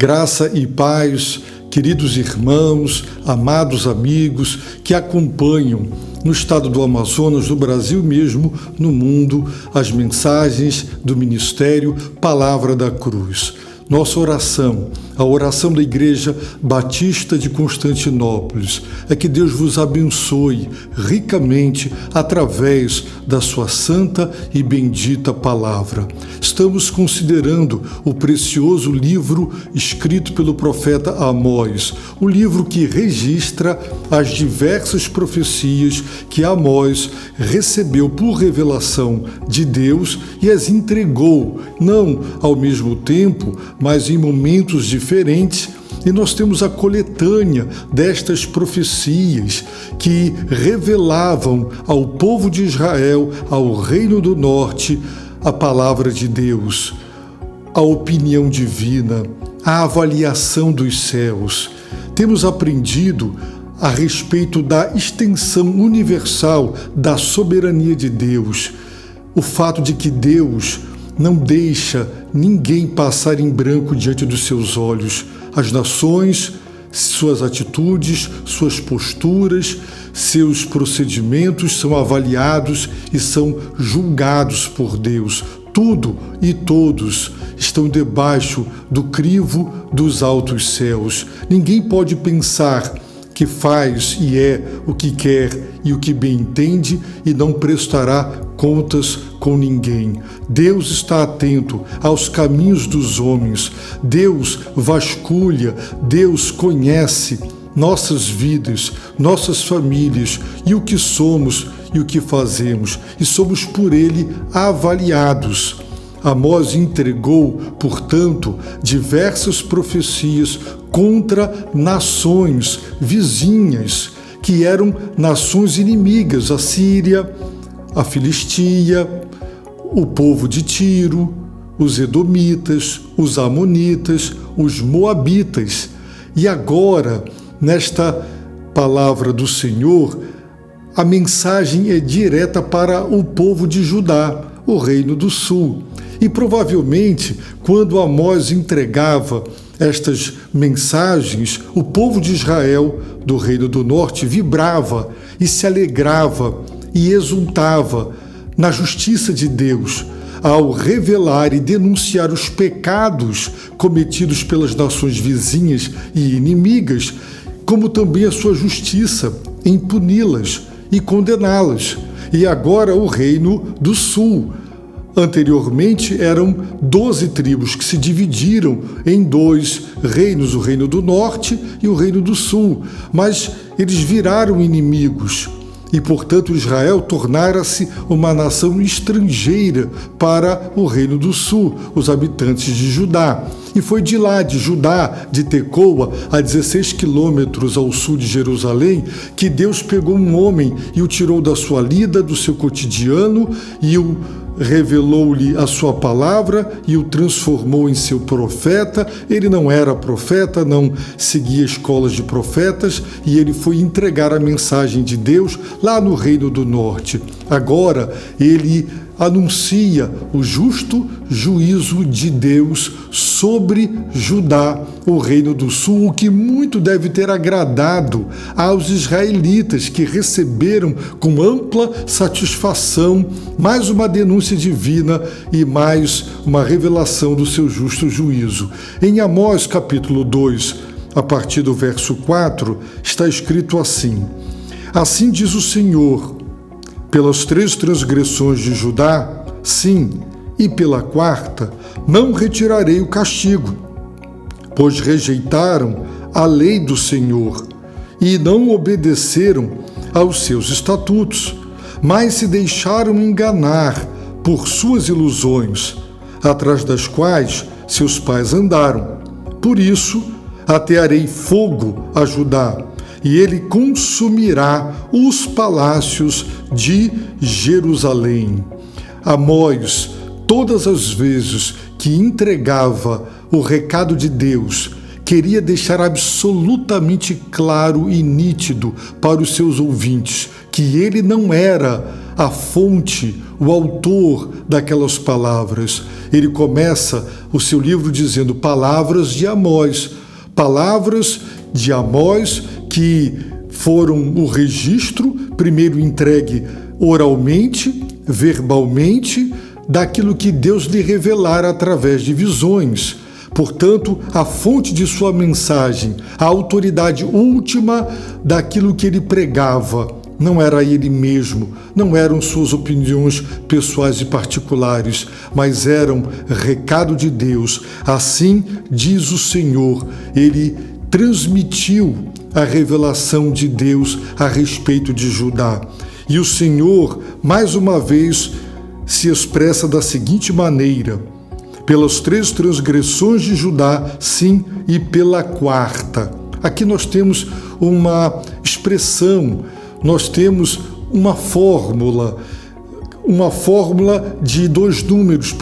Graça e paz, queridos irmãos, amados amigos que acompanham no estado do Amazonas, no Brasil mesmo, no mundo, as mensagens do Ministério Palavra da Cruz. Nossa oração, a oração da Igreja Batista de Constantinópolis, é que Deus vos abençoe ricamente através da sua santa e bendita palavra. Estamos considerando o precioso livro escrito pelo profeta Amós, o livro que registra as diversas profecias que Amós recebeu por revelação de Deus e as entregou, não ao mesmo tempo, mas em momentos diferentes, e nós temos a coletânea destas profecias que revelavam ao povo de Israel, ao Reino do Norte, a palavra de Deus, a opinião divina, a avaliação dos céus. Temos aprendido a respeito da extensão universal da soberania de Deus, o fato de que Deus não deixa ninguém passar em branco diante dos seus olhos. As nações, suas atitudes, suas posturas, seus procedimentos são avaliados e são julgados por Deus. Tudo e todos estão debaixo do crivo dos altos céus. Ninguém pode pensar que faz e é o que quer e o que bem entende e não prestará contas com ninguém. Deus está atento aos caminhos dos homens. Deus vasculha, Deus conhece nossas vidas, nossas famílias e o que somos e o que fazemos, e somos por Ele avaliados. Amós entregou, portanto, diversas profecias contra nações vizinhas, que eram nações inimigas, a Síria, a Filistia, o povo de Tiro, os Edomitas, os Amonitas, os Moabitas. E agora, nesta palavra do Senhor, a mensagem é direta para o povo de Judá, o Reino do Sul. E provavelmente, quando Amós entregava estas mensagens, o povo de Israel, do Reino do Norte, vibrava e se alegrava e exultava na justiça de Deus, ao revelar e denunciar os pecados cometidos pelas nações vizinhas e inimigas, como também a sua justiça em puni-las e condená-las. E agora o Reino do Sul. Anteriormente eram 12 tribos que se dividiram em dois reinos, o Reino do Norte e o Reino do Sul, mas eles viraram inimigos e, portanto, Israel tornara-se uma nação estrangeira para o Reino do Sul, os habitantes de Judá. E foi de lá, de Judá, de Tecoa, a 16 quilômetros ao sul de Jerusalém, que Deus pegou um homem e o tirou da sua lida, do seu cotidiano, e o revelou-lhe a sua palavra e o transformou em seu profeta. Ele não era profeta, não seguia escolas de profetas, e ele foi entregar a mensagem de Deus lá no Reino do Norte. Agora ele anuncia o justo juízo de Deus sobre Judá, o Reino do Sul, o que muito deve ter agradado aos israelitas, que receberam com ampla satisfação mais uma denúncia divina e mais uma revelação do seu justo juízo. Em Amós capítulo 2, a partir do verso 4, está escrito assim: Assim diz o Senhor, pelas 3 transgressões de Judá, sim, e pela 4ª, não retirarei o castigo, pois rejeitaram a lei do Senhor e não obedeceram aos seus estatutos, mas se deixaram enganar por suas ilusões, atrás das quais seus pais andaram. Por isso, atearei fogo a Judá, e ele consumirá os palácios de Jerusalém. Amós, todas as vezes que entregava o recado de Deus, queria deixar absolutamente claro e nítido para os seus ouvintes que ele não era a fonte, o autor daquelas palavras. Ele começa o seu livro dizendo palavras de Amós que foram o registro, primeiro entregue oralmente, verbalmente, daquilo que Deus lhe revelara através de visões. Portanto, a fonte de sua mensagem, a autoridade última daquilo que ele pregava, não era ele mesmo, não eram suas opiniões pessoais e particulares, mas eram recado de Deus. Assim diz o Senhor, ele transmitiu a revelação de Deus a respeito de Judá. E o Senhor, mais uma vez, se expressa da seguinte maneira: pelas 3 transgressões de Judá, sim, e pela 4ª. Aqui nós temos uma expressão, nós temos uma fórmula de 2 números,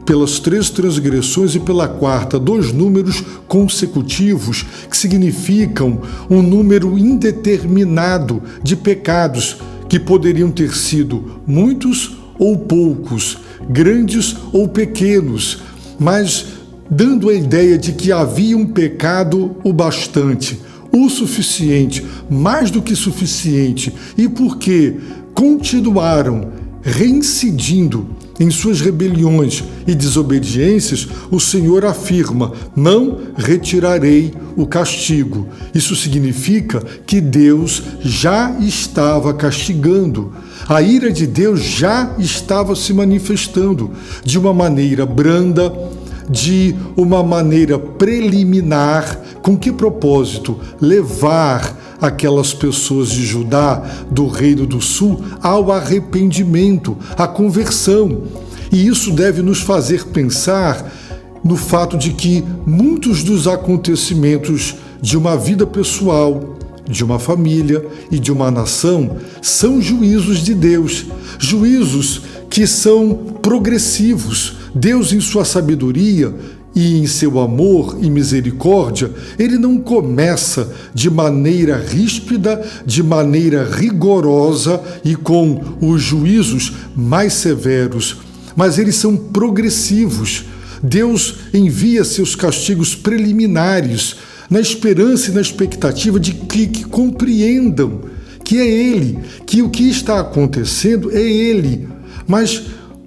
pelas 3 transgressões e pela 4ª, 2 números consecutivos que significam um número indeterminado de pecados que poderiam ter sido muitos ou poucos, grandes ou pequenos, mas dando a ideia de que havia um pecado o bastante, o suficiente, mais do que suficiente, e porque continuaram reincidindo em suas rebeliões e desobediências, o Senhor afirma: não retirarei o castigo. Isso significa que Deus já estava castigando. A ira de Deus já estava se manifestando de uma maneira branda, de uma maneira preliminar. Com que propósito? Levar aquelas pessoas de Judá, do Reino do Sul, ao arrependimento, à conversão. E isso deve nos fazer pensar no fato de que muitos dos acontecimentos de uma vida pessoal, de uma família e de uma nação são juízos de Deus, juízos que são progressivos. Deus, em sua sabedoria e em seu amor e misericórdia, ele não começa de maneira ríspida, de maneira rigorosa e com os juízos mais severos, mas eles são progressivos. Deus envia seus castigos preliminares na esperança e na expectativa de que compreendam que é Ele, que o que está acontecendo é Ele. Mas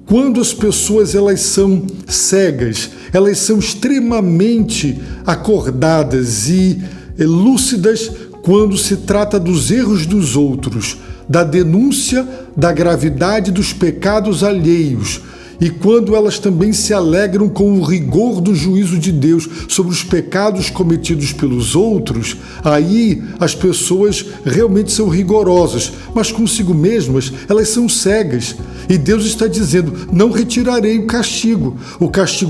quando as pessoas elas são cegas, elas são extremamente acordadas e lúcidas quando se trata dos erros dos outros, da denúncia da gravidade dos pecados alheios, e quando elas também se alegram com o rigor do juízo de Deus sobre os pecados cometidos pelos outros, aí as pessoas realmente são rigorosas, mas consigo mesmas elas são cegas. E Deus está dizendo: não retirarei o castigo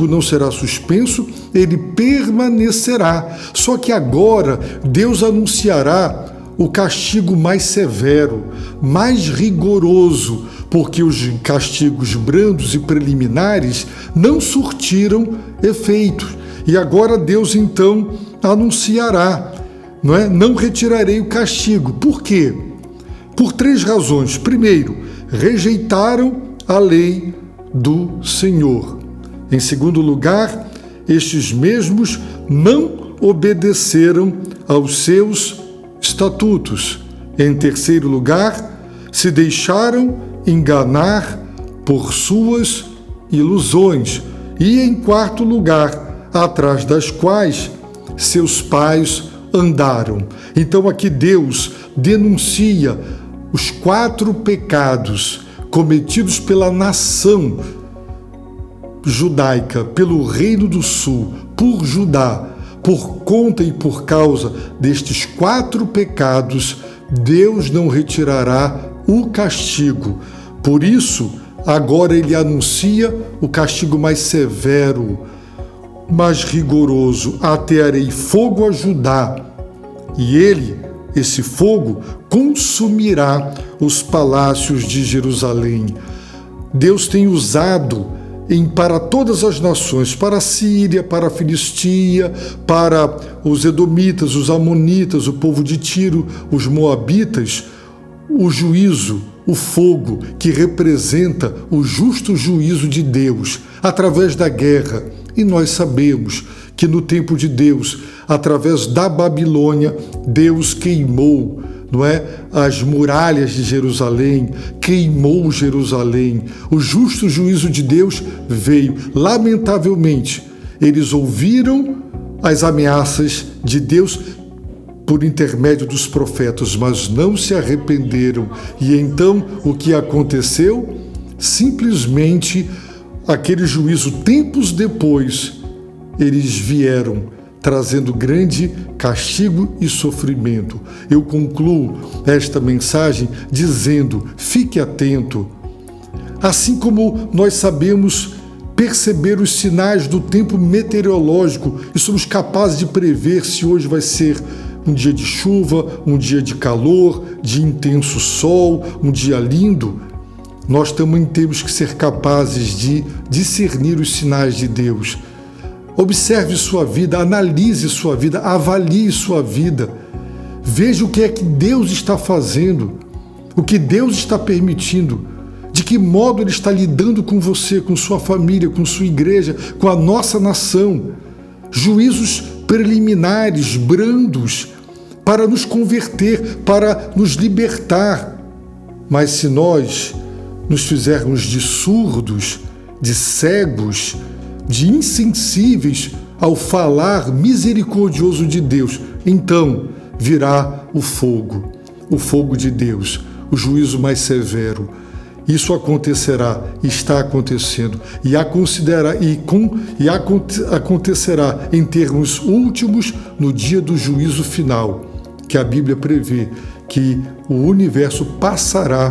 não será suspenso, ele permanecerá. Só que agora Deus anunciará o castigo mais severo, mais rigoroso, porque os castigos brandos e preliminares não surtiram efeito. E agora Deus então anunciará, não retirarei o castigo. Por quê? Por 3 razões. Primeiro, rejeitaram a lei do Senhor. Em segundo lugar, estes mesmos não obedeceram aos seus estatutos. Em terceiro lugar, se deixaram enganar por suas ilusões. E em quarto lugar, atrás das quais seus pais andaram. Então aqui Deus denuncia os 4 pecados cometidos pela nação judaica, pelo Reino do Sul, por Judá. Por conta e por causa destes 4 pecados, Deus não retirará o castigo. Por isso, agora ele anuncia o castigo mais severo, mais rigoroso: atearei fogo a Judá, e ele, esse fogo, consumirá os palácios de Jerusalém. Deus tem usado para todas as nações, para a Síria, para a Filistia, para os edomitas, os amonitas, o povo de Tiro, os moabitas, o juízo o fogo que representa o justo juízo de Deus através da guerra. E nós sabemos que no tempo de Deus, através da Babilônia, Deus queimou, não é, as muralhas de Jerusalém, queimou Jerusalém. O justo juízo de Deus veio. Lamentavelmente, eles ouviram as ameaças de Deus por intermédio dos profetas, mas não se arrependeram. E então, o que aconteceu? Simplesmente, aquele juízo, tempos depois, eles vieram trazendo grande castigo e sofrimento. Eu concluo esta mensagem dizendo: fique atento. Assim como nós sabemos perceber os sinais do tempo meteorológico e somos capazes de prever se hoje vai ser um dia de chuva, um dia de calor, de intenso sol, um dia lindo, nós também temos que ser capazes de discernir os sinais de Deus. Observe sua vida, analise sua vida, avalie sua vida. Veja o que é que Deus está fazendo, o que Deus está permitindo, de que modo Ele está lidando com você, com sua família, com sua igreja, com a nossa nação. Juízos preliminares, brandos, para nos converter, para nos libertar. Mas se nós nos fizermos de surdos, de cegos, de insensíveis ao falar misericordioso de Deus, então virá o fogo de Deus, o juízo mais severo. Isso acontecerá, está acontecendo, e acontecerá em termos últimos no dia do juízo final, que a Bíblia prevê que o universo passará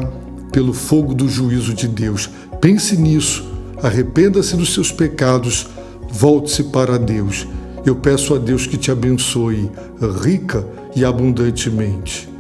pelo fogo do juízo de Deus. Pense nisso, arrependa-se dos seus pecados, volte-se para Deus. Eu peço a Deus que te abençoe rica e abundantemente.